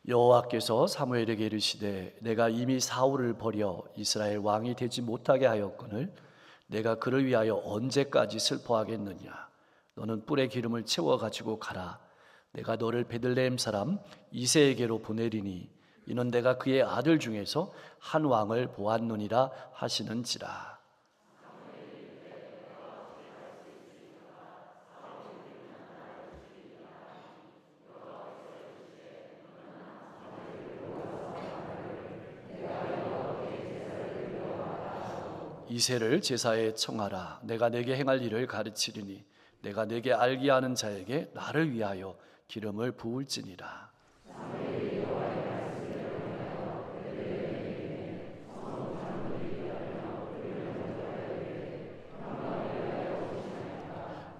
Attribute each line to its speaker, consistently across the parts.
Speaker 1: 여호와께서 사무엘에게 이르시되 내가 이미 사울을 버려 이스라엘 왕이 되지 못하게 하였거늘 내가 그를 위하여 언제까지 슬퍼하겠느냐. 너는 뿔에 기름을 채워 가지고 가라. 내가 너를 베들레헴 사람 이새에게로 보내리니 이는 내가 그의 아들 중에서 한 왕을 보았느니라 하시는지라. 이새를 제사에 청하라. 내가 내게 행할 일을 가르치리니 내가 내게 알게 하는 자에게 나를 위하여 기름을 부을지니라.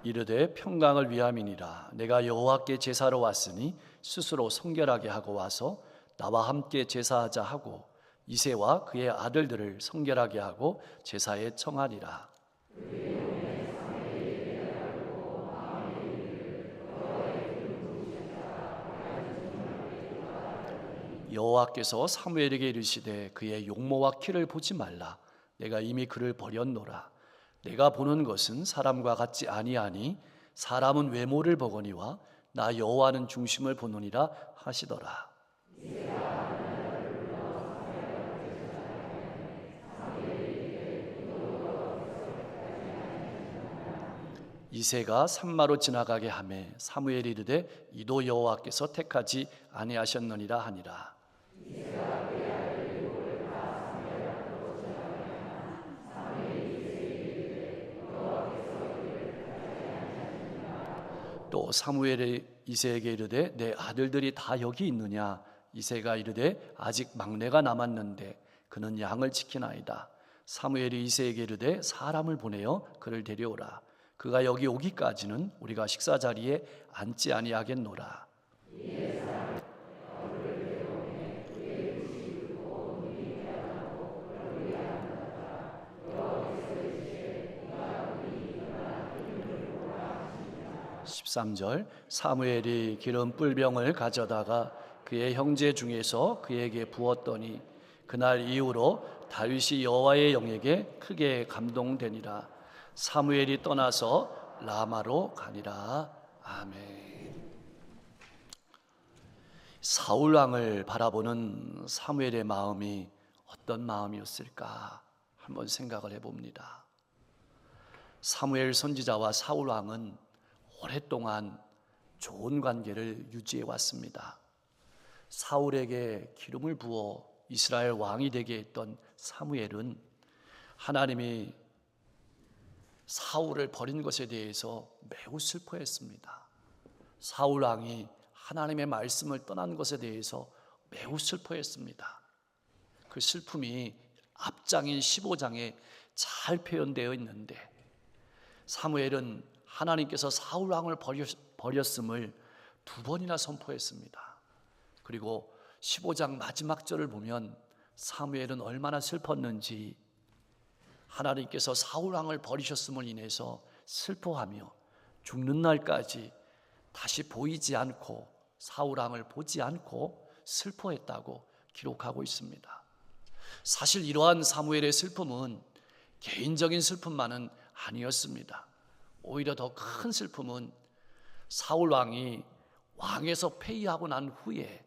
Speaker 1: 이르되 평강을 위함이니라. 내가 여호와께 제사로 왔으니 스스로 성결하게 하고 와서 나와 함께 제사하자 하고 이새와 그의 아들들을 성결하게 하고 제사에 청하리라. 여호와께서 사무엘에게 이르시되 그의 용모와 키를 보지 말라. 내가 이미 그를 버렸노라. 내가 보는 것은 사람과 같지 아니하니 사람은 외모를 보거니와 나 여호와는 중심을 보느니라 하시더라. 이새가 산마로 지나가게 하매 사무엘이 이르되 이도 여호와께서 택하지 아니하셨느니라 하니라. 또 사무엘이 이새에게 이르되 내 아들들이 다 여기 있느냐. 이새가 이르되 아직 막내가 남았는데 그는 양을 지키나이다. 사무엘이 이새에게 이르되 사람을 보내어 그를 데려오라. 그가 여기 오기까지는 우리가 식사 자리에 앉지 아니하겠노라. (13절) 사무엘이 기름 뿔병을 가져다가 그의 형제 중에서 그에게 부었더니 그날 이후로 다윗이 여호와의 영에게 크게 감동되니라. 사무엘이 떠나서 라마로 가니라. 아멘. 사울 왕을 바라보는 사무엘의 마음이 어떤 마음이었을까 한번 생각을 해봅니다. 사무엘 선지자와 사울 왕은 오랫동안 좋은 관계를 유지해 왔습니다. 사울에게 기름을 부어 이스라엘 왕이 되게 했던 사무엘은 하나님이 사울을 버린 것에 대해서 매우 슬퍼했습니다. 사울 왕이 하나님의 말씀을 떠난 것에 대해서 매우 슬퍼했습니다. 그 슬픔이 앞장인 15장에 잘 표현되어 있는데 사무엘은 하나님께서 사울 왕을 버렸음을 두 번이나 선포했습니다. 그리고 15장 마지막 절을 보면 사무엘은 얼마나 슬펐는지 하나님께서 사울 왕을 버리셨음을 인해서 슬퍼하며 죽는 날까지 다시 보이지 않고 사울 왕을 보지 않고 슬퍼했다고 기록하고 있습니다. 사실 이러한 사무엘의 슬픔은 개인적인 슬픔만은 아니었습니다. 오히려 더 큰 슬픔은 사울 왕이 왕에서 폐위하고 난 후에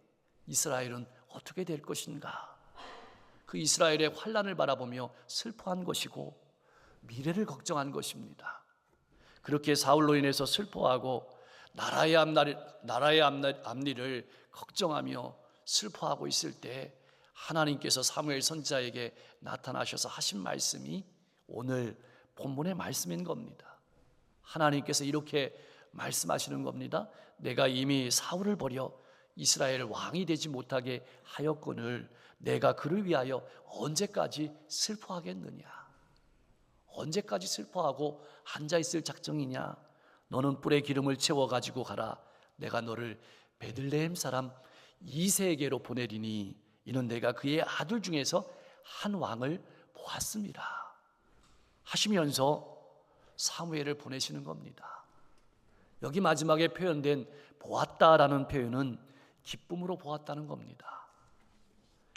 Speaker 1: 이스라엘은 어떻게 될 것인가, 그 이스라엘의 환난을 바라보며 슬퍼한 것이고 미래를 걱정한 것입니다. 그렇게 사울로 인해서 슬퍼하고 나라의 앞일을 걱정하며 슬퍼하고 있을 때 하나님께서 사무엘 선지자에게 나타나셔서 하신 말씀이 오늘 본문의 말씀인 겁니다. 하나님께서 이렇게 말씀하시는 겁니다. 내가 이미 사울을 버려 이스라엘 왕이 되지 못하게 하였거늘 내가 그를 위하여 언제까지 슬퍼하겠느냐. 언제까지 슬퍼하고 앉아있을 작정이냐. 너는 뿔에 기름을 채워 가지고 가라. 내가 너를 베들레헴 사람 이새에게로 보내리니 이는 내가 그의 아들 중에서 한 왕을 보았습니다 하시면서 사무엘을 보내시는 겁니다. 여기 마지막에 표현된 보았다라는 표현은 기쁨으로 보았다는 겁니다.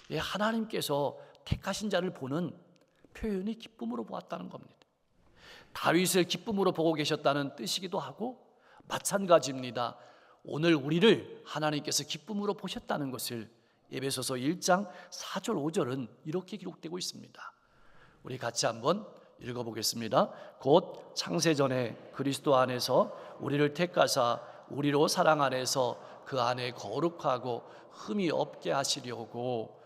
Speaker 1: 예, 하나님께서 택하신 자를 보는 표현이 기쁨으로 보았다는 겁니다. 다윗을 기쁨으로 보고 계셨다는 뜻이기도 하고 마찬가지입니다. 오늘 우리를 하나님께서 기쁨으로 보셨다는 것을 에베소서 1장 4절 5절은 이렇게 기록되고 있습니다. 우리 같이 한번 읽어보겠습니다. 곧 창세전에 그리스도 안에서 우리를 택하사 우리로 사랑 안에서 그 안에 거룩하고 흠이 없게 하시려고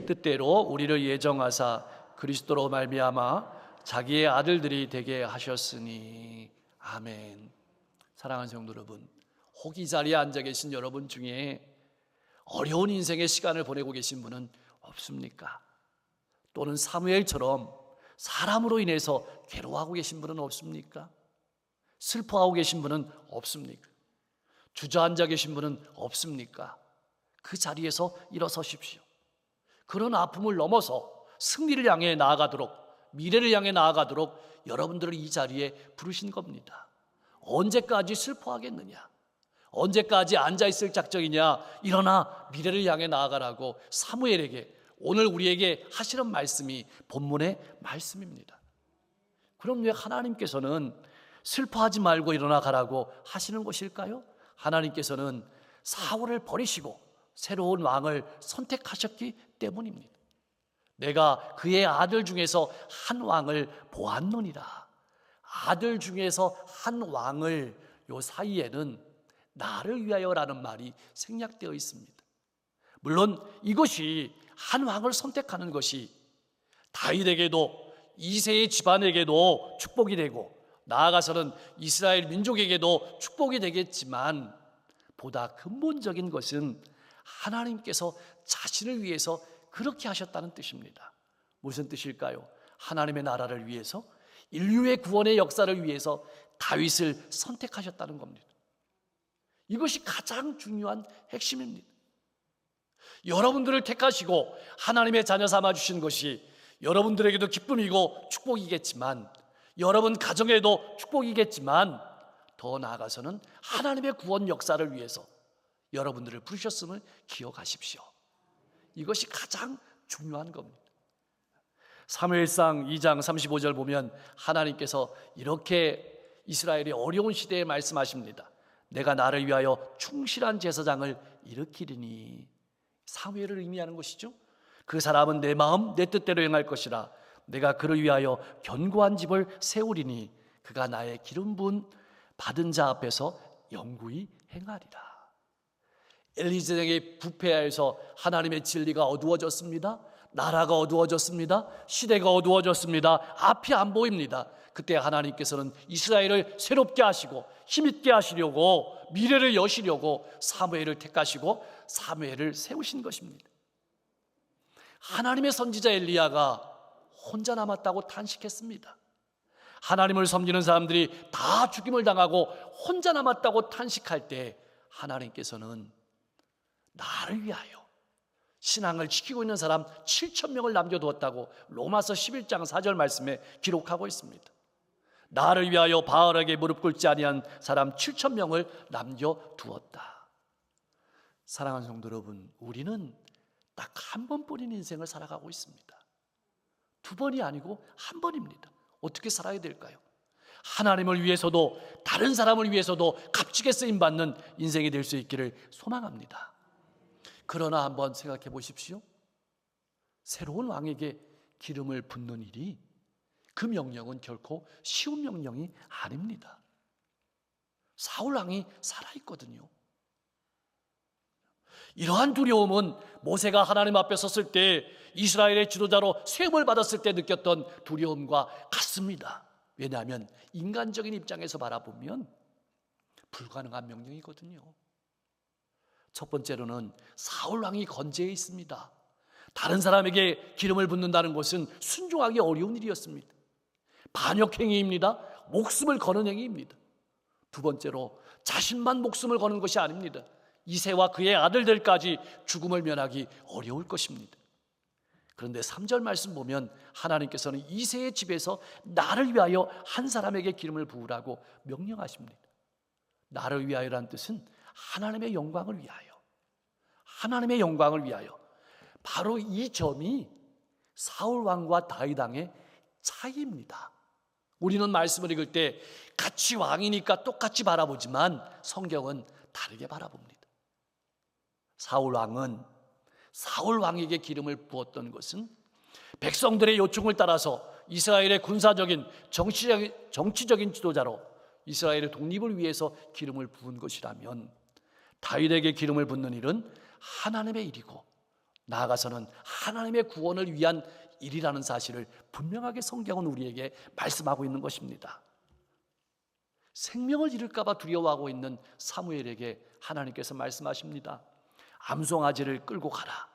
Speaker 1: 뜻대로 우리를 예정하사 그리스도로 말미암아 자기의 아들들이 되게 하셨으니. 아멘. 사랑하는 성도 여러분, 혹 이 자리에 앉아 계신 여러분 중에 어려운 인생의 시간을 보내고 계신 분은 없습니까? 또는 사무엘처럼 사람으로 인해서 괴로워하고 계신 분은 없습니까? 슬퍼하고 계신 분은 없습니까? 주저앉아 계신 분은 없습니까? 그 자리에서 일어서십시오. 그런 아픔을 넘어서 승리를 향해 나아가도록, 미래를 향해 나아가도록 여러분들을 이 자리에 부르신 겁니다. 언제까지 슬퍼하겠느냐? 언제까지 앉아있을 작정이냐? 일어나 미래를 향해 나아가라고 사무엘에게, 오늘 우리에게 하시는 말씀이 본문의 말씀입니다. 그럼 왜 하나님께서는 슬퍼하지 말고 일어나 가라고 하시는 것일까요? 하나님께서는 사울을 버리시고 새로운 왕을 선택하셨기 때문입니다. 내가 그의 아들 중에서 한 왕을 보았노니라. 아들 중에서 한 왕을, 요 사이에는 나를 위하여라는 말이 생략되어 있습니다. 물론 이것이 한 왕을 선택하는 것이 다윗에게도, 이새의 집안에게도 축복이 되고 나아가서는 이스라엘 민족에게도 축복이 되겠지만, 보다 근본적인 것은 하나님께서 자신을 위해서 그렇게 하셨다는 뜻입니다. 무슨 뜻일까요? 하나님의 나라를 위해서, 인류의 구원의 역사를 위해서 다윗을 선택하셨다는 겁니다. 이것이 가장 중요한 핵심입니다. 여러분들을 택하시고 하나님의 자녀 삼아 주신 것이 여러분들에게도 기쁨이고 축복이겠지만, 여러분 가정에도 축복이겠지만, 더 나아가서는 하나님의 구원 역사를 위해서 여러분들을 부르셨음을 기억하십시오. 이것이 가장 중요한 겁니다. 사무엘상 2장 35절 보면 하나님께서 이렇게 이스라엘의 어려운 시대에 말씀하십니다. 내가 나를 위하여 충실한 제사장을 일으키리니. 사무엘을 의미하는 것이죠. 그 사람은 내 마음 내 뜻대로 행할 것이라. 내가 그를 위하여 견고한 집을 세우리니 그가 나의 기름 부은 받은 자 앞에서 영구히 행하리라. 엘리제덱의 부패하여서 하나님의 진리가 어두워졌습니다. 나라가 어두워졌습니다. 시대가 어두워졌습니다. 앞이 안 보입니다. 그때 하나님께서는 이스라엘을 새롭게 하시고 힘있게 하시려고, 미래를 여시려고 사무엘을 택하시고 사무엘을 세우신 것입니다. 하나님의 선지자 엘리야가 혼자 남았다고 탄식했습니다. 하나님을 섬기는 사람들이 다 죽임을 당하고 혼자 남았다고 탄식할 때 하나님께서는 나를 위하여 신앙을 지키고 있는 사람 7,000명을 남겨두었다고 로마서 11장 4절 말씀에 기록하고 있습니다. 나를 위하여 바알에게 무릎 꿇지 아니한 사람 7,000명을 남겨두었다. 사랑하는 성도 여러분, 우리는 딱 한 번뿐인 인생을 살아가고 있습니다. 두 번이 아니고 한 번입니다. 어떻게 살아야 될까요? 하나님을 위해서도 다른 사람을 위해서도 값지게 쓰임받는 인생이 될 수 있기를 소망합니다. 그러나 한번 생각해 보십시오. 새로운 왕에게 기름을 붓는 일이, 그 명령은 결코 쉬운 명령이 아닙니다. 사울 왕이 살아있거든요. 이러한 두려움은 모세가 하나님 앞에 섰을 때, 이스라엘의 지도자로 세움을 받았을 때 느꼈던 두려움과 같습니다. 왜냐하면 인간적인 입장에서 바라보면 불가능한 명령이거든요. 첫 번째로는 사울 왕이 건재해 있습니다. 다른 사람에게 기름을 붓는다는 것은 순종하기 어려운 일이었습니다. 반역행위입니다. 목숨을 거는 행위입니다. 두 번째로 자신만 목숨을 거는 것이 아닙니다. 이새와 그의 아들들까지 죽음을 면하기 어려울 것입니다. 그런데 3절 말씀 보면 하나님께서는 이새의 집에서 나를 위하여 한 사람에게 기름을 부으라고 명령하십니다. 나를 위하여란 뜻은 하나님의 영광을 위하여, 하나님의 영광을 위하여. 바로 이 점이 사울 왕과 다윗 왕의 차이입니다. 우리는 말씀을 읽을 때 같이 왕이니까 똑같이 바라보지만 성경은 다르게 바라봅니다. 사울 왕에게 기름을 부었던 것은 백성들의 요청을 따라서 이스라엘의 군사적인 정치적인 지도자로 이스라엘의 독립을 위해서 기름을 부은 것이라면, 다윗에게 기름을 붓는 일은 하나님의 일이고 나아가서는 하나님의 구원을 위한 일이라는 사실을 분명하게 성경은 우리에게 말씀하고 있는 것입니다. 생명을 잃을까 봐 두려워하고 있는 사무엘에게 하나님께서 말씀하십니다. 암송아지를 끌고 가라.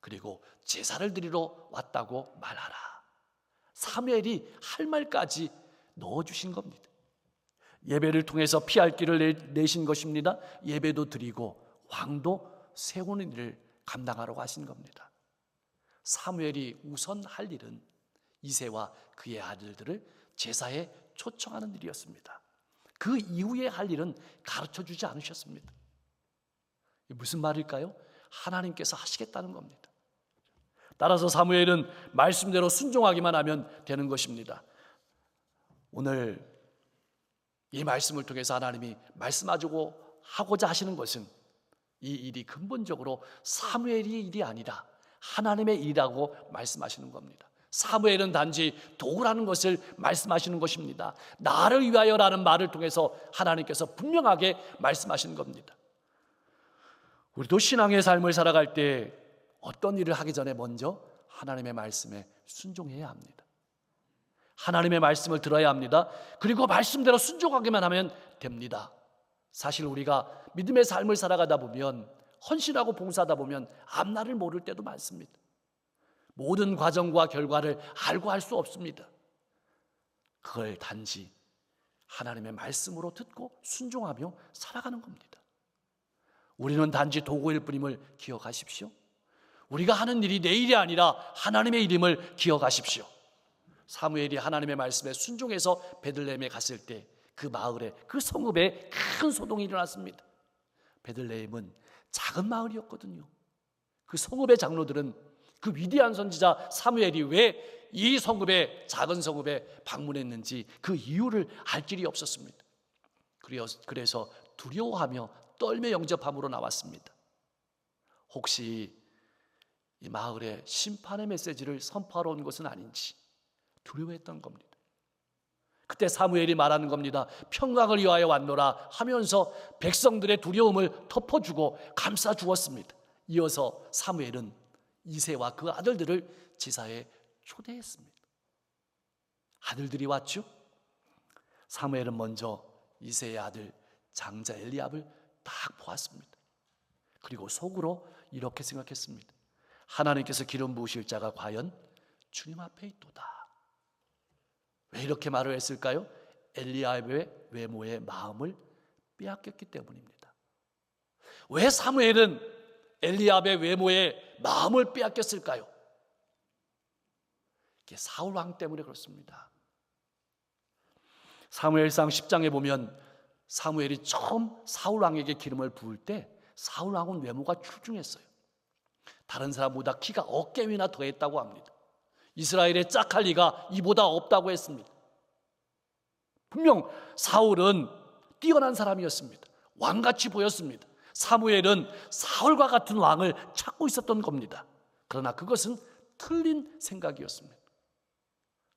Speaker 1: 그리고 제사를 드리러 왔다고 말하라. 사무엘이 할 말까지 넣어주신 겁니다. 예배를 통해서 피할 길을 내신 것입니다. 예배도 드리고 왕도 세우는 일을 감당하라고 하신 겁니다. 사무엘이 우선 할 일은 이새와 그의 아들들을 제사에 초청하는 일이었습니다. 그 이후에 할 일은 가르쳐주지 않으셨습니다. 무슨 말일까요? 하나님께서 하시겠다는 겁니다. 따라서 사무엘은 말씀대로 순종하기만 하면 되는 것입니다. 오늘 이 말씀을 통해서 하나님이 말씀하고자 하시는 것은 이 일이 근본적으로 사무엘의 일이 아니라 하나님의 일이라고 말씀하시는 겁니다. 사무엘은 단지 도구라는 것을 말씀하시는 것입니다. 나를 위하여라는 말을 통해서 하나님께서 분명하게 말씀하시는 겁니다. 우리도 신앙의 삶을 살아갈 때 어떤 일을 하기 전에 먼저 하나님의 말씀에 순종해야 합니다. 하나님의 말씀을 들어야 합니다. 그리고 말씀대로 순종하기만 하면 됩니다. 사실 우리가 믿음의 삶을 살아가다 보면, 헌신하고 봉사하다 보면 앞날을 모를 때도 많습니다. 모든 과정과 결과를 알고 할 수 없습니다. 그걸 단지 하나님의 말씀으로 듣고 순종하며 살아가는 겁니다. 우리는 단지 도구일 뿐임을 기억하십시오. 우리가 하는 일이 내 일이 아니라 하나님의 일임을 기억하십시오. 사무엘이 하나님의 말씀에 순종해서 베들레헴에 갔을 때 그 마을에, 그 성읍에 큰 소동이 일어났습니다. 베들레헴은 작은 마을이었거든요. 그 성읍의 장로들은 그 위대한 선지자 사무엘이 왜 이 성읍에, 작은 성읍에 방문했는지 그 이유를 알 길이 없었습니다. 그래서 두려워하며 떨며 영접함으로 나왔습니다. 혹시 이 마을에 심판의 메시지를 선포하러 온 것은 아닌지 두려워했던 겁니다. 그때 사무엘이 말하는 겁니다. 평강을 위하여 왔노라 하면서 백성들의 두려움을 덮어주고 감싸주었습니다. 이어서 사무엘은 이새와 그 아들들을 제사에 초대했습니다. 아들들이 왔죠. 사무엘은 먼저 이새의 아들 장자 엘리압을 딱 보았습니다. 그리고 속으로 이렇게 생각했습니다. 하나님께서 기름 부으실 자가 과연 주님 앞에 있도다. 왜 이렇게 말을 했을까요? 엘리압의 외모의 마음을 빼앗겼기 때문입니다. 왜 사무엘은 엘리압의 외모의 마음을 빼앗겼을까요? 이게 사울 왕 때문에 그렇습니다. 사무엘상 10장에 보면 사무엘이 처음 사울 왕에게 기름을 부을 때 사울 왕은 외모가 출중했어요. 다른 사람보다 키가 어깨 위나 더했다고 합니다. 이스라엘의 짝할 리가 이보다 없다고 했습니다. 분명 사울은 뛰어난 사람이었습니다. 왕같이 보였습니다. 사무엘은 사울과 같은 왕을 찾고 있었던 겁니다. 그러나 그것은 틀린 생각이었습니다.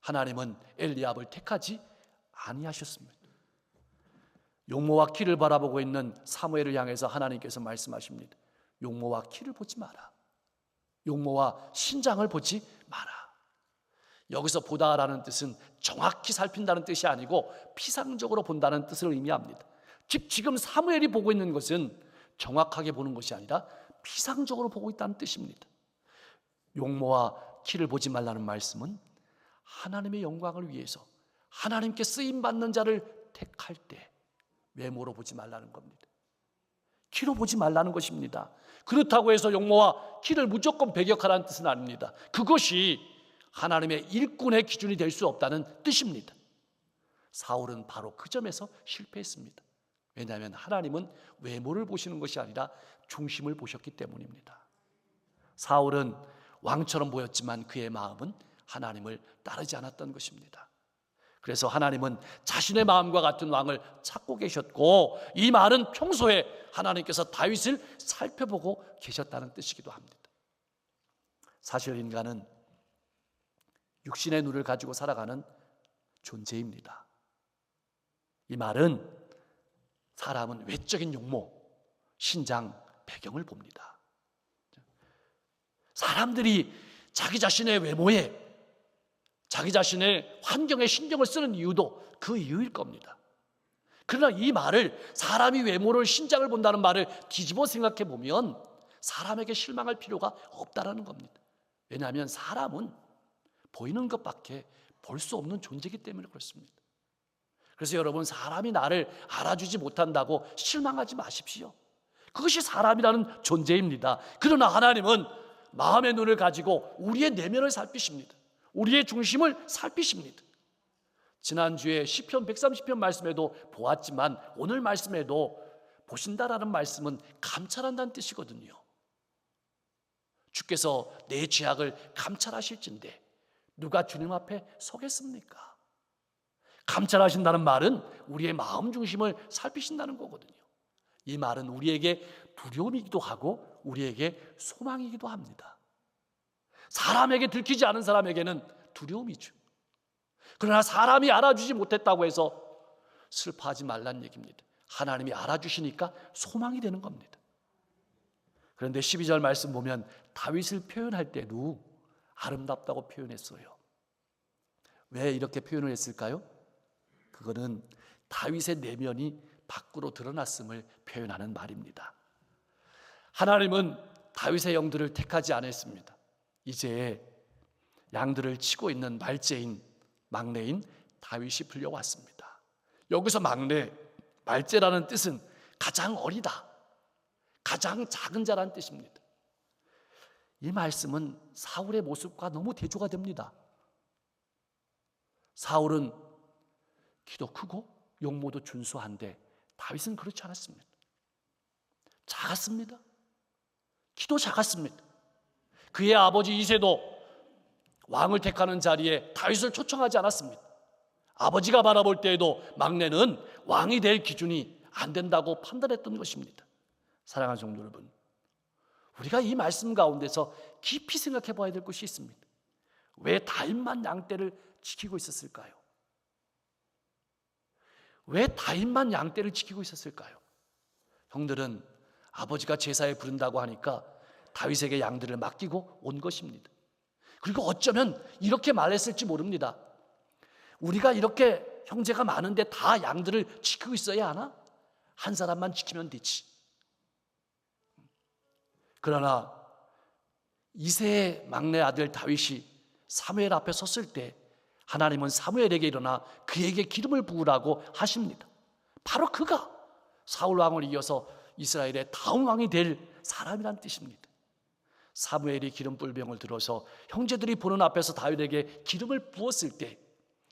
Speaker 1: 하나님은 엘리압을 택하지 아니하셨습니다. 용모와 키를 바라보고 있는 사무엘을 향해서 하나님께서 말씀하십니다. 용모와 키를 보지 마라. 용모와 신장을 보지 마라. 여기서 보다라는 뜻은 정확히 살핀다는 뜻이 아니고 피상적으로 본다는 뜻을 의미합니다. 즉 지금 사무엘이 보고 있는 것은 정확하게 보는 것이 아니라 피상적으로 보고 있다는 뜻입니다. 용모와 키를 보지 말라는 말씀은 하나님의 영광을 위해서 하나님께 쓰임받는 자를 택할 때 외모로 보지 말라는 겁니다. 키로 보지 말라는 것입니다. 그렇다고 해서 용모와 키를 무조건 배격하라는 뜻은 아닙니다. 그것이 하나님의 일꾼의 기준이 될 수 없다는 뜻입니다. 사울은 바로 그 점에서 실패했습니다. 왜냐하면 하나님은 외모를 보시는 것이 아니라 중심을 보셨기 때문입니다. 사울은 왕처럼 보였지만 그의 마음은 하나님을 따르지 않았던 것입니다. 그래서 하나님은 자신의 마음과 같은 왕을 찾고 계셨고, 이 말은 평소에 하나님께서 다윗을 살펴보고 계셨다는 뜻이기도 합니다. 사실 인간은 육신의 눈을 가지고 살아가는 존재입니다. 이 말은 사람은 외적인 용모, 신장, 배경을 봅니다. 사람들이 자기 자신의 외모에, 자기 자신의 환경에 신경을 쓰는 이유도 그 이유일 겁니다. 그러나 이 말을, 사람이 외모를, 신장을 본다는 말을 뒤집어 생각해 보면 사람에게 실망할 필요가 없다라는 겁니다. 왜냐하면 사람은 보이는 것밖에 볼 수 없는 존재이기 때문에 그렇습니다. 그래서 여러분, 사람이 나를 알아주지 못한다고 실망하지 마십시오. 그것이 사람이라는 존재입니다. 그러나 하나님은 마음의 눈을 가지고 우리의 내면을 살피십니다. 우리의 중심을 살피십니다. 지난주에 시편 130편 말씀에도 보았지만 오늘 말씀에도 보신다라는 말씀은 감찰한다는 뜻이거든요. 주께서 내 죄악을 감찰하실진데 누가 주님 앞에 서겠습니까? 감찰하신다는 말은 우리의 마음 중심을 살피신다는 거거든요. 이 말은 우리에게 두려움이기도 하고 우리에게 소망이기도 합니다. 사람에게 들키지 않은 사람에게는 두려움이죠. 그러나 사람이 알아주지 못했다고 해서 슬퍼하지 말란 얘기입니다. 하나님이 알아주시니까 소망이 되는 겁니다. 그런데 12절 말씀 보면 다윗을 표현할 때도 아름답다고 표현했어요. 왜 이렇게 표현을 했을까요? 그거는 다윗의 내면이 밖으로 드러났음을 표현하는 말입니다. 하나님은 다윗의 영들을 택하지 않았습니다. 이제 양들을 치고 있는 말째인, 막내인 다윗이 불려왔습니다. 여기서 막내, 말째라는 뜻은 가장 어리다, 가장 작은 자라는 뜻입니다. 이 말씀은 사울의 모습과 너무 대조가 됩니다. 사울은 키도 크고 용모도 준수한데 다윗은 그렇지 않았습니다. 작았습니다. 키도 작았습니다. 그의 아버지 이새도 왕을 택하는 자리에 다윗을 초청하지 않았습니다. 아버지가 바라볼 때에도 막내는 왕이 될 기준이 안 된다고 판단했던 것입니다. 사랑하는 성도 여러분, 우리가 이 말씀 가운데서 깊이 생각해 봐야 될 것이 있습니다. 왜 다윗만 양떼를 지키고 있었을까요? 왜 다윗만 양떼를 지키고 있었을까요? 형들은 아버지가 제사에 부른다고 하니까 다윗에게 양들을 맡기고 온 것입니다. 그리고 어쩌면 이렇게 말했을지 모릅니다. 우리가 이렇게 형제가 많은데 다 양들을 지키고 있어야 하나? 한 사람만 지키면 되지. 그러나 이새의 막내 아들 다윗이 사무엘 앞에 섰을 때 하나님은 사무엘에게 일어나 그에게 기름을 부으라고 하십니다. 바로 그가 사울 왕을 이어서 이스라엘의 다음 왕이 될 사람이란 뜻입니다. 사무엘이 기름불병을 들어서 형제들이 보는 앞에서 다윗에게 기름을 부었을 때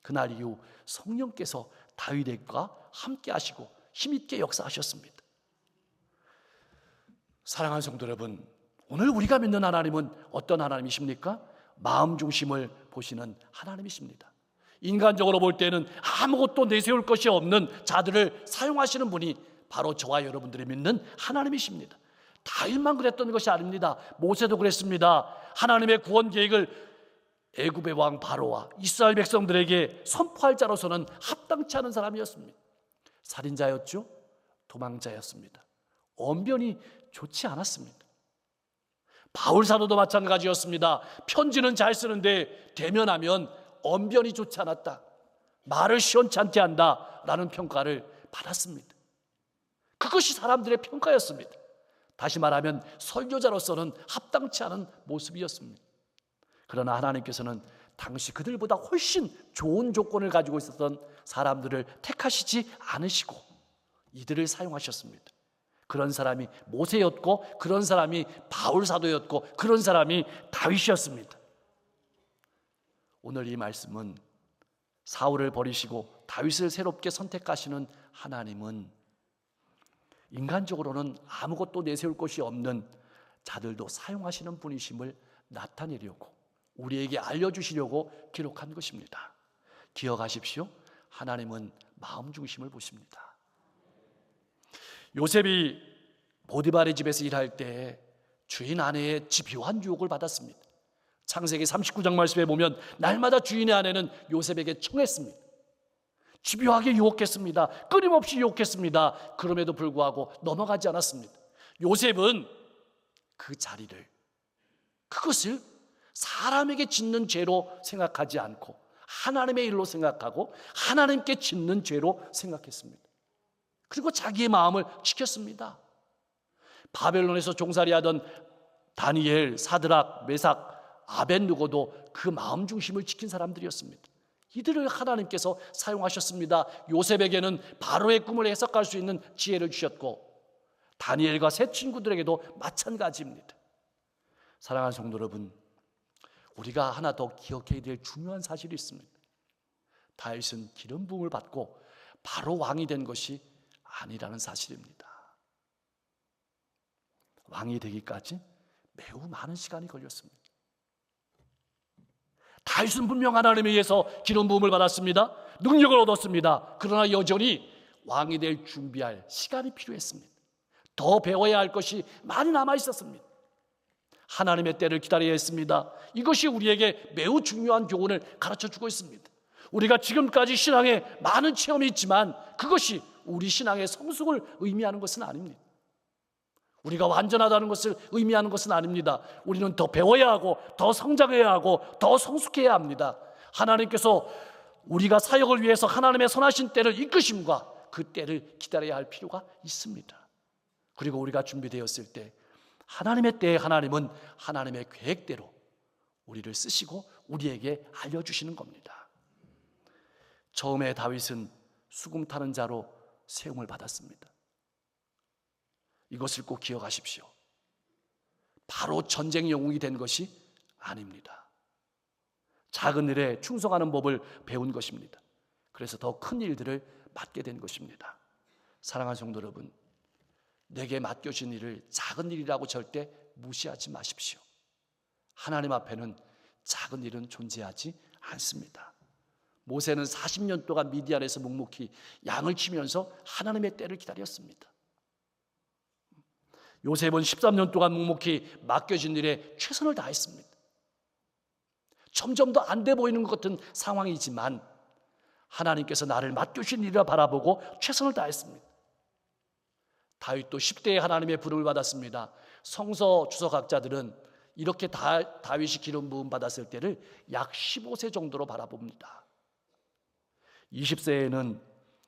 Speaker 1: 그날 이후 성령께서 다윗과 함께 하시고 힘있게 역사하셨습니다. 사랑하는 성도 여러분, 오늘 우리가 믿는 하나님은 어떤 하나님이십니까? 마음 중심을 보시는 하나님이십니다. 인간적으로 볼 때는 아무것도 내세울 것이 없는 자들을 사용하시는 분이 바로 저와 여러분들이 믿는 하나님이십니다. 다윗만 그랬던 것이 아닙니다. 모세도 그랬습니다. 하나님의 구원 계획을 애굽의 왕 바로와 이스라엘 백성들에게 선포할 자로서는 합당치 않은 사람이었습니다. 살인자였죠. 도망자였습니다. 언변이 좋지 않았습니다. 바울 사도도 마찬가지였습니다. 편지는 잘 쓰는데 대면하면 언변이 좋지 않았다, 말을 시원찮게 한다 라는 평가를 받았습니다. 그것이 사람들의 평가였습니다. 다시 말하면 설교자로서는 합당치 않은 모습이었습니다. 그러나 하나님께서는 당시 그들보다 훨씬 좋은 조건을 가지고 있었던 사람들을 택하시지 않으시고 이들을 사용하셨습니다. 그런 사람이 모세였고, 그런 사람이 바울 사도였고, 그런 사람이 다윗이었습니다. 오늘 이 말씀은 사울을 버리시고 다윗을 새롭게 선택하시는 하나님은 인간적으로는 아무것도 내세울 것이 없는 자들도 사용하시는 분이심을 나타내려고, 우리에게 알려주시려고 기록한 것입니다. 기억하십시오. 하나님은 마음 중심을 보십니다. 요셉이 보디발의 집에서 일할 때 주인 아내의 집요한 유혹을 받았습니다. 창세기 39장 말씀에 보면 날마다 주인의 아내는 요셉에게 청했습니다. 집요하게 유혹했습니다. 끊임없이 유혹했습니다. 그럼에도 불구하고 넘어가지 않았습니다. 요셉은 그 자리를, 그것을 사람에게 짓는 죄로 생각하지 않고 하나님의 일로 생각하고 하나님께 짓는 죄로 생각했습니다. 그리고 자기의 마음을 지켰습니다. 바벨론에서 종살이하던 다니엘, 사드락, 메삭, 아벳느고도 그 마음 중심을 지킨 사람들이었습니다. 이들을 하나님께서 사용하셨습니다. 요셉에게는 바로의 꿈을 해석할 수 있는 지혜를 주셨고 다니엘과 세 친구들에게도 마찬가지입니다. 사랑하는 성도 여러분, 우리가 하나 더 기억해야 될 중요한 사실이 있습니다. 다윗은 기름 부음을 받고 바로 왕이 된 것이 아니라는 사실입니다. 왕이 되기까지 매우 많은 시간이 걸렸습니다. 다윗은 분명 하나님에 의해서 기름 부음을 받았습니다. 능력을 얻었습니다. 그러나 여전히 왕이 될 준비할 시간이 필요했습니다. 더 배워야 할 것이 많이 남아 있었습니다. 하나님의 때를 기다려야 했습니다. 이것이 우리에게 매우 중요한 교훈을 가르쳐주고 있습니다. 우리가 지금까지 신앙에 많은 체험이 있지만 그것이 우리 신앙의 성숙을 의미하는 것은 아닙니다. 우리가 완전하다는 것을 의미하는 것은 아닙니다. 우리는 더 배워야 하고 더 성장해야 하고 더 성숙해야 합니다. 하나님께서 우리가 사역을 위해서 하나님의 선하신 때를 이끄심과 그 때를 기다려야 할 필요가 있습니다. 그리고 우리가 준비되었을 때 하나님의 때에 하나님은 하나님의 계획대로 우리를 쓰시고 우리에게 알려주시는 겁니다. 처음에 다윗은 수금 타는 자로 세움을 받았습니다. 이것을 꼭 기억하십시오. 바로 전쟁 영웅이 된 것이 아닙니다. 작은 일에 충성하는 법을 배운 것입니다. 그래서 더 큰 일들을 맡게 된 것입니다. 사랑하는 성도 여러분, 내게 맡겨진 일을 작은 일이라고 절대 무시하지 마십시오. 하나님 앞에는 작은 일은 존재하지 않습니다. 모세는 40년 동안 미디안에서 묵묵히 양을 치면서 하나님의 때를 기다렸습니다. 요셉은 13년 동안 묵묵히 맡겨진 일에 최선을 다했습니다. 점점 더 안 돼 보이는 것 같은 상황이지만 하나님께서 나를 맡겨주신 일이라 바라보고 최선을 다했습니다. 다윗도 10대에 하나님의 부름을 받았습니다. 성서 주석학자들은 이렇게 다윗이 기름 부음 받았을 때를 약 15세 정도로 바라봅니다. 20세에는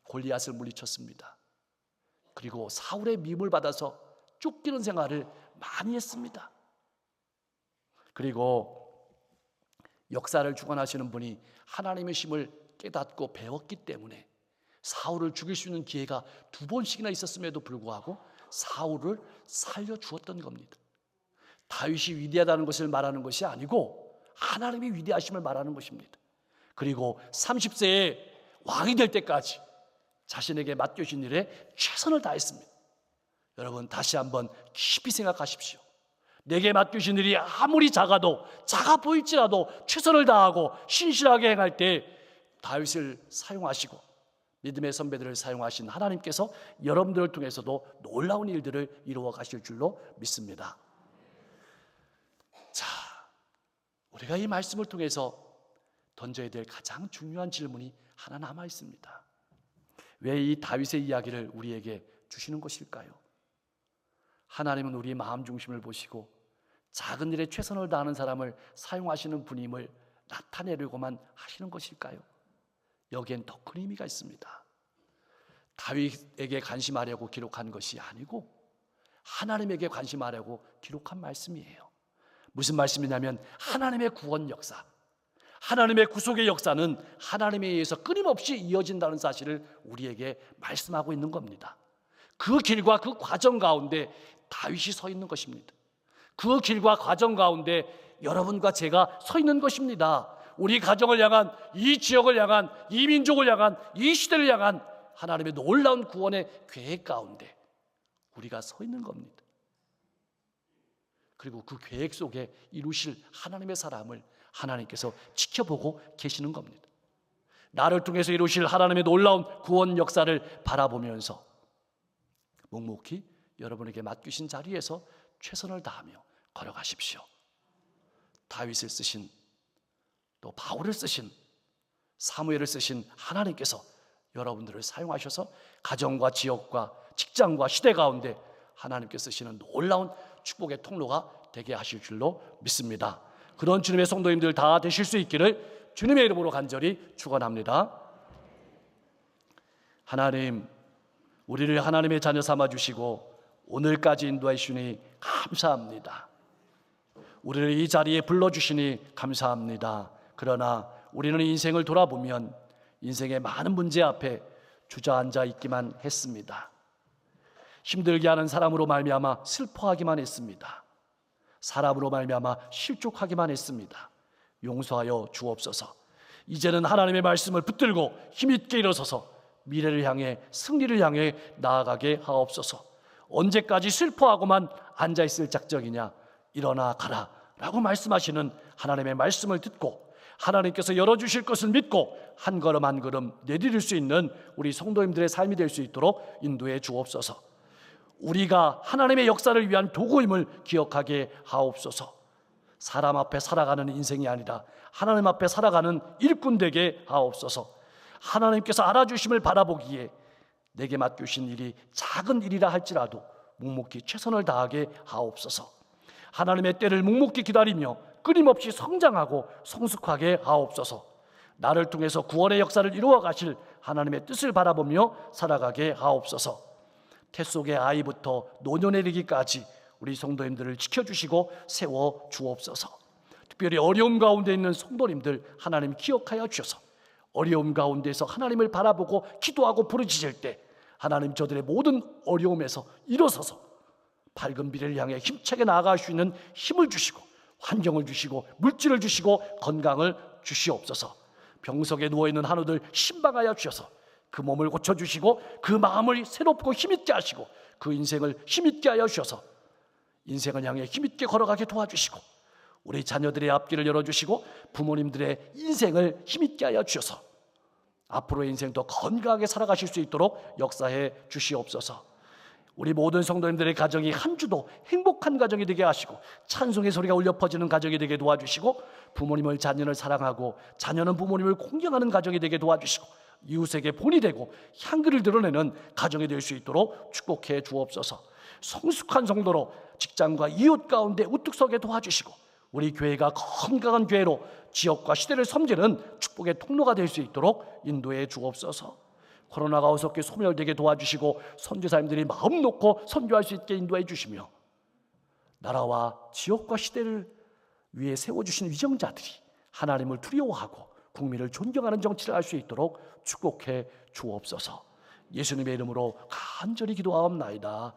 Speaker 1: 골리앗을 물리쳤습니다. 그리고 사울의 미움을 받아서 쫓기는 생활을 많이 했습니다. 그리고 역사를 주관하시는 분이 하나님의 힘을 깨닫고 배웠기 때문에 사울을 죽일 수 있는 기회가 2번씩이나 있었음에도 불구하고 사울을 살려주었던 겁니다. 다윗이 위대하다는 것을 말하는 것이 아니고 하나님의 위대하심을 말하는 것입니다. 그리고 30세에 왕이 될 때까지 자신에게 맡겨진 일에 최선을 다했습니다. 여러분, 다시 한번 깊이 생각하십시오. 내게 맡겨진 일이 아무리 작아 보일지라도 최선을 다하고 신실하게 행할 때 다윗을 사용하시고 믿음의 선배들을 사용하신 하나님께서 여러분들을 통해서도 놀라운 일들을 이루어 가실 줄로 믿습니다. 자, 우리가 이 말씀을 통해서 던져야 될 가장 중요한 질문이 하나 남아 있습니다. 왜 이 다윗의 이야기를 우리에게 주시는 것일까요? 하나님은 우리의 마음 중심을 보시고 작은 일에 최선을 다하는 사람을 사용하시는 분임을 나타내려고만 하시는 것일까요? 여기엔 더 큰 의미가 있습니다. 다윗에게 관심하려고 기록한 것이 아니고 하나님에게 관심하려고 기록한 말씀이에요. 무슨 말씀이냐면 하나님의 구원 역사, 하나님의 구속의 역사는 하나님에 의해서 끊임없이 이어진다는 사실을 우리에게 말씀하고 있는 겁니다. 그 길과 그 과정 가운데 다윗이 서 있는 것입니다. 그 길과 과정 가운데 여러분과 제가 서 있는 것입니다. 우리 가정을 향한, 이 지역을 향한, 이 민족을 향한, 이 시대를 향한 하나님의 놀라운 구원의 계획 가운데 우리가 서 있는 겁니다. 그리고 그 계획 속에 이루실 하나님의 사람을 하나님께서 지켜보고 계시는 겁니다. 나를 통해서 이루실 하나님의 놀라운 구원 역사를 바라보면서 묵묵히 여러분에게 맡기신 자리에서 최선을 다하며 걸어가십시오. 다윗을 쓰신, 또 바울을 쓰신, 사무엘을 쓰신 하나님께서 여러분들을 사용하셔서 가정과 지역과 직장과 시대 가운데 하나님께 쓰시는 놀라운 축복의 통로가 되게 하실 줄로 믿습니다. 그런 주님의 성도님들 다 되실 수 있기를 주님의 이름으로 간절히 축원합니다. 하나님, 우리를 하나님의 자녀 삼아주시고 오늘까지 인도해 주시니 감사합니다. 우리를 이 자리에 불러주시니 감사합니다. 그러나 우리는 인생을 돌아보면 인생의 많은 문제 앞에 주저앉아 있기만 했습니다. 힘들게 하는 사람으로 말미암아 슬퍼하기만 했습니다. 사람으로 말미암아 실족하기만 했습니다. 용서하여 주옵소서. 이제는 하나님의 말씀을 붙들고 힘있게 일어서서 미래를 향해, 승리를 향해 나아가게 하옵소서. 언제까지 슬퍼하고만 앉아있을 작정이냐? 일어나 가라 라고 말씀하시는 하나님의 말씀을 듣고 하나님께서 열어주실 것을 믿고 한 걸음 한 걸음 내디딜 수 있는 우리 성도님들의 삶이 될 수 있도록 인도해 주옵소서. 우리가 하나님의 역사를 위한 도구임을 기억하게 하옵소서. 사람 앞에 살아가는 인생이 아니라 하나님 앞에 살아가는 일꾼 되게 하옵소서. 하나님께서 알아주심을 바라보기에 내게 맡기신 일이 작은 일이라 할지라도 묵묵히 최선을 다하게 하옵소서. 하나님의 때를 묵묵히 기다리며 끊임없이 성장하고 성숙하게 하옵소서. 나를 통해서 구원의 역사를 이루어 가실 하나님의 뜻을 바라보며 살아가게 하옵소서. 태 속의 아이부터 노년에 이르기까지 우리 성도님들을 지켜주시고 세워 주옵소서. 특별히 어려움 가운데 있는 성도님들 하나님 기억하여 주셔서 어려움 가운데서 하나님을 바라보고 기도하고 부르짖을 때 하나님 저들의 모든 어려움에서 일어서서 밝은 미래를 향해 힘차게 나아갈 수 있는 힘을 주시고 환경을 주시고 물질을 주시고 건강을 주시옵소서. 병석에 누워있는 한우들 신방하여 주셔서 그 몸을 고쳐주시고 그 마음을 새롭고 힘있게 하시고 그 인생을 힘있게 하여 주셔서 인생을 향해 힘있게 걸어가게 도와주시고 우리 자녀들의 앞길을 열어주시고 부모님들의 인생을 힘있게 하여 주셔서 앞으로의 인생도 건강하게 살아가실 수 있도록 역사해 주시옵소서. 우리 모든 성도님들의 가정이 한 주도 행복한 가정이 되게 하시고 찬송의 소리가 울려 퍼지는 가정이 되게 도와주시고 부모님을 자녀를 사랑하고 자녀는 부모님을 공경하는 가정이 되게 도와주시고 이웃에게 본이 되고 향기를 드러내는 가정이 될 수 있도록 축복해 주옵소서. 성숙한 성도로 직장과 이웃 가운데 우뚝 서게 도와주시고 우리 교회가 건강한 교회로 지역과 시대를 섬기는 축복의 통로가 될 수 있도록 인도해 주옵소서. 코로나가 어떻게 소멸되게 도와주시고 선교사님들이 마음 놓고 선교할 수 있게 인도해 주시며 나라와 지역과 시대를 위해 세워주신 위정자들이 하나님을 두려워하고 국민을 존경하는 정치를 할 수 있도록 축복해 주옵소서. 예수님의 이름으로 간절히 기도하옵나이다.